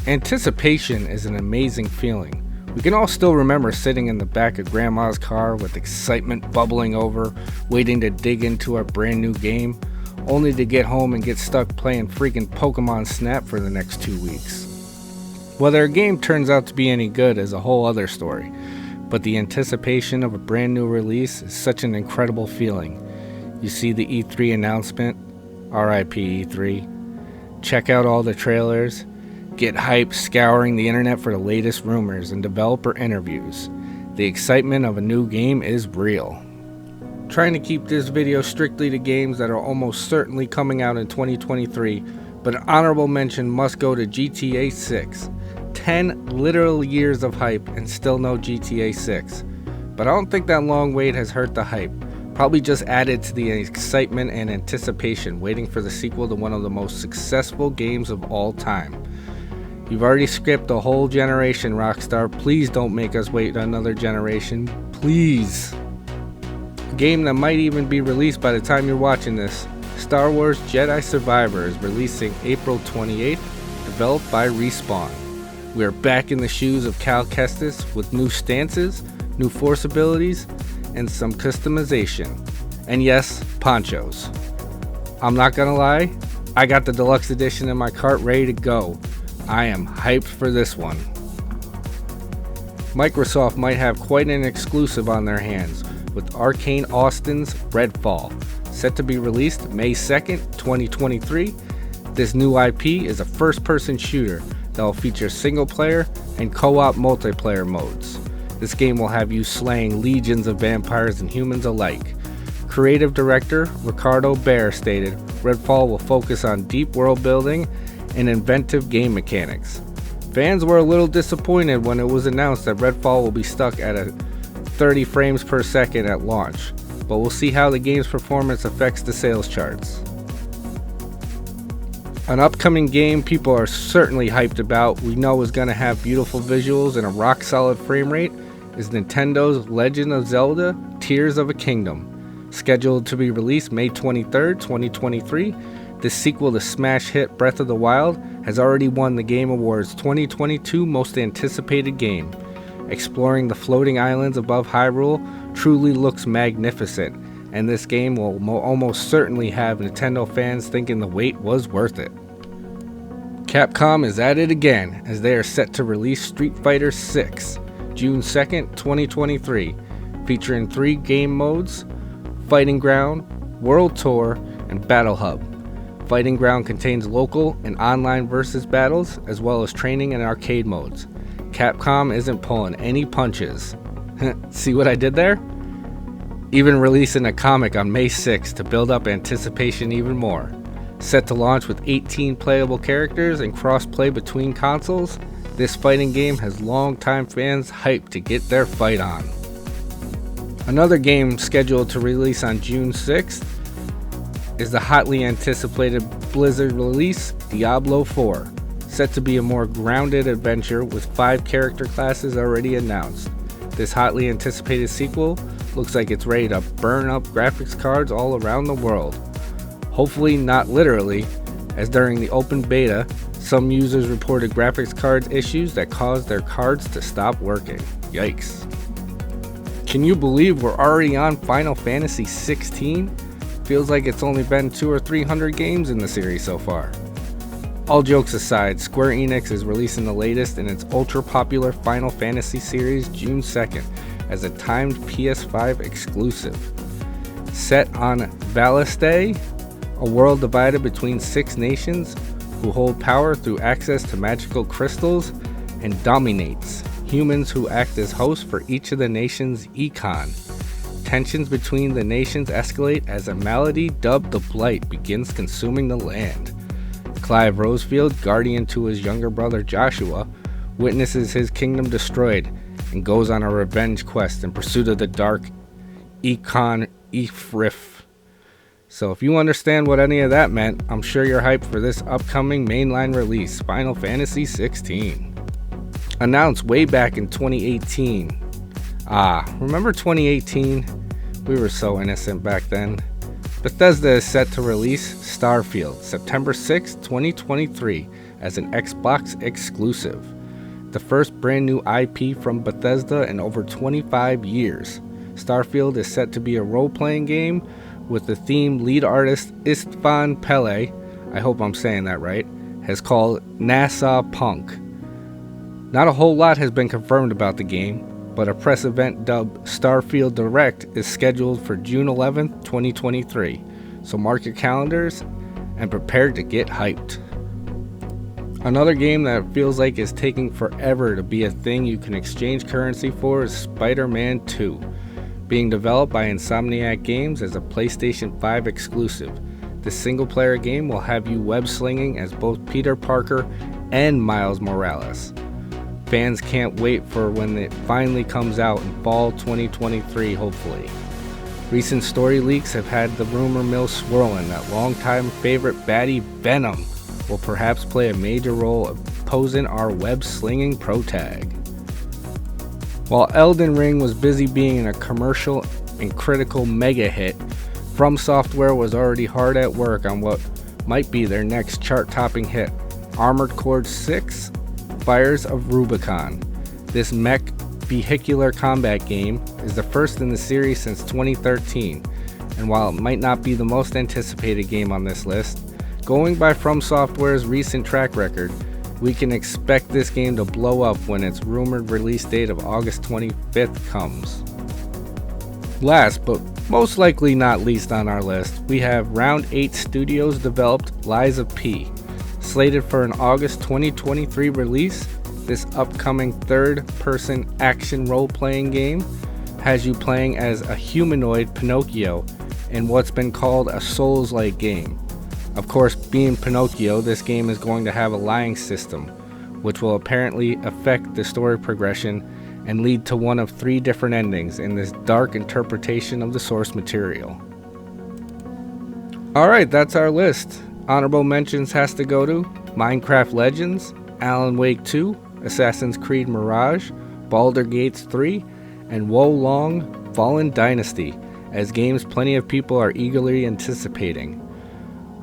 Anticipation is an amazing feeling. We can all still remember sitting in the back of Grandma's car with excitement bubbling over, waiting to dig into our brand new game, only to get home and get stuck playing freaking Pokémon Snap for the next 2 weeks. Whether a game turns out to be any good is a whole other story, but the anticipation of a brand new release is such an incredible feeling. You see the E3 announcement, RIP E3, check out all the trailers, get hyped scouring the internet for the latest rumors and developer interviews. The excitement of a new game is real. Trying to keep this video strictly to games that are almost certainly coming out in 2023, but an honorable mention must go to GTA 6. 10 literal years of hype and still no GTA 6. But I don't think that long wait has hurt the hype. Probably just added to the excitement and anticipation waiting for the sequel to one of the most successful games of all time. You've already skipped a whole generation, Rockstar. Please don't make us wait another generation. Please. A game that might even be released by the time you're watching this. Star Wars Jedi Survivor is releasing April 28th, developed by Respawn. We are back in the shoes of Cal Kestis with new stances, new force abilities, and some customization. And yes, ponchos. I'm not gonna lie, I got the deluxe edition in my cart ready to go. I am hyped for this one. Microsoft might have quite an exclusive on their hands with Arcane Austin's Redfall, set to be released May 2nd, 2023. This new IP is a first-person shooter that will feature single-player and co-op multiplayer modes. This game will have you slaying legions of vampires and humans alike. Creative director Ricardo Bear stated, Redfall will focus on deep world building and inventive game mechanics. Fans were a little disappointed when it was announced that Redfall will be stuck at a 30 frames per second at launch, but we'll see how the game's performance affects the sales charts. An upcoming game people are certainly hyped about, we know is going to have beautiful visuals and a rock solid frame rate, is Nintendo's Legend of Zelda Tears of a Kingdom. Scheduled to be released May 23rd, 2023, this sequel to smash hit Breath of the Wild has already won the Game Awards 2022 Most Anticipated Game. Exploring the floating islands above Hyrule truly looks magnificent, and this game will almost certainly have Nintendo fans thinking the wait was worth it. Capcom is at it again as they are set to release Streetfighter 6, June 2nd, 2023, featuring 3 game modes, Fighting Ground, World Tour, and Battle Hub. Fighting Ground contains local and online versus battles, as well as training and arcade modes. Capcom isn't pulling any punches. See what I did there? Even releasing a comic on May 6th to build up anticipation even more. Set to launch with 18 playable characters and cross-play between consoles, this fighting game has longtime fans hyped to get their fight on. Another game scheduled to release on June 6th is the hotly anticipated Blizzard release, Diablo 4, set to be a more grounded adventure with 5 character classes already announced. This hotly anticipated sequel looks like it's ready to burn up graphics cards all around the world. Hopefully not literally, as during the open beta, some users reported graphics cards issues that caused their cards to stop working. Yikes. Can you believe we're already on Final Fantasy 16? Feels like it's only been 200 or 300 games in the series so far. All jokes aside, Square Enix is releasing the latest in its ultra-popular Final Fantasy series June 2nd as a timed PS5 exclusive. Set on Valiste, a world divided between 6 nations who hold power through access to magical crystals, and dominates, humans who act as hosts for each of the nation's econ. Tensions between the nations escalate as a malady dubbed the Blight begins consuming the land. Clive Rosefield, guardian to his younger brother Joshua, witnesses his kingdom destroyed and goes on a revenge quest in pursuit of the dark Econ Ifrith. So if you understand what any of that meant, I'm sure you're hyped for this upcoming mainline release, Final Fantasy 16. Announced way back in 2018. Remember 2018? We were so innocent back then. Bethesda is set to release Starfield September 6, 2023, as an Xbox exclusive. The first brand new IP from Bethesda in over 25 years. Starfield is set to be a role-playing game with the theme lead artist Istvan Pele, I hope I'm saying that right, has called NASA Punk. Not a whole lot has been confirmed about the game, but a press event dubbed Starfield Direct is scheduled for June 11th, 2023, so mark your calendars and prepare to get hyped. Another game that feels like is taking forever to be a thing you can exchange currency for is Spider-Man 2, being developed by Insomniac Games as a PlayStation 5 exclusive. This single-player game will have you web-slinging as both Peter Parker and Miles Morales. Fans can't wait for when it finally comes out in fall 2023, hopefully. Recent story leaks have had the rumor mill swirling that longtime favorite baddie Venom will perhaps play a major role opposing our web-slinging protag. While Elden Ring was busy being a commercial and critical mega hit, From Software was already hard at work on what might be their next chart-topping hit, Armored Core 6: Fires of Rubicon. This mech vehicular combat game is the first in the series since 2013, and while it might not be the most anticipated game on this list, going by From Software's recent track record, we can expect this game to blow up when its rumored release date of August 25th comes. Last, but most likely not least on our list, we have Round 8 Studios developed Lies of P. Slated for an August 2023 release, this upcoming third-person action role-playing game has you playing as a humanoid Pinocchio in what's been called a Souls-like game. Of course, being Pinocchio, this game is going to have a lying system, which will apparently affect the story progression and lead to one of 3 different endings in this dark interpretation of the source material. Alright, that's our list. Honorable mentions has to go to Minecraft Legends, Alan Wake 2, Assassin's Creed Mirage, Baldur's Gate 3, and Wo Long Fallen Dynasty, as games plenty of people are eagerly anticipating.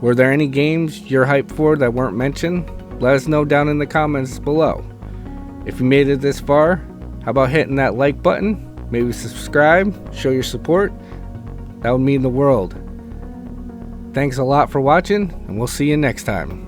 Were there any games you're hyped for that weren't mentioned? Let us know down in the comments below. If you made it this far, how about hitting that like button? Maybe subscribe, show your support. That would mean the world. Thanks a lot for watching, and we'll see you next time.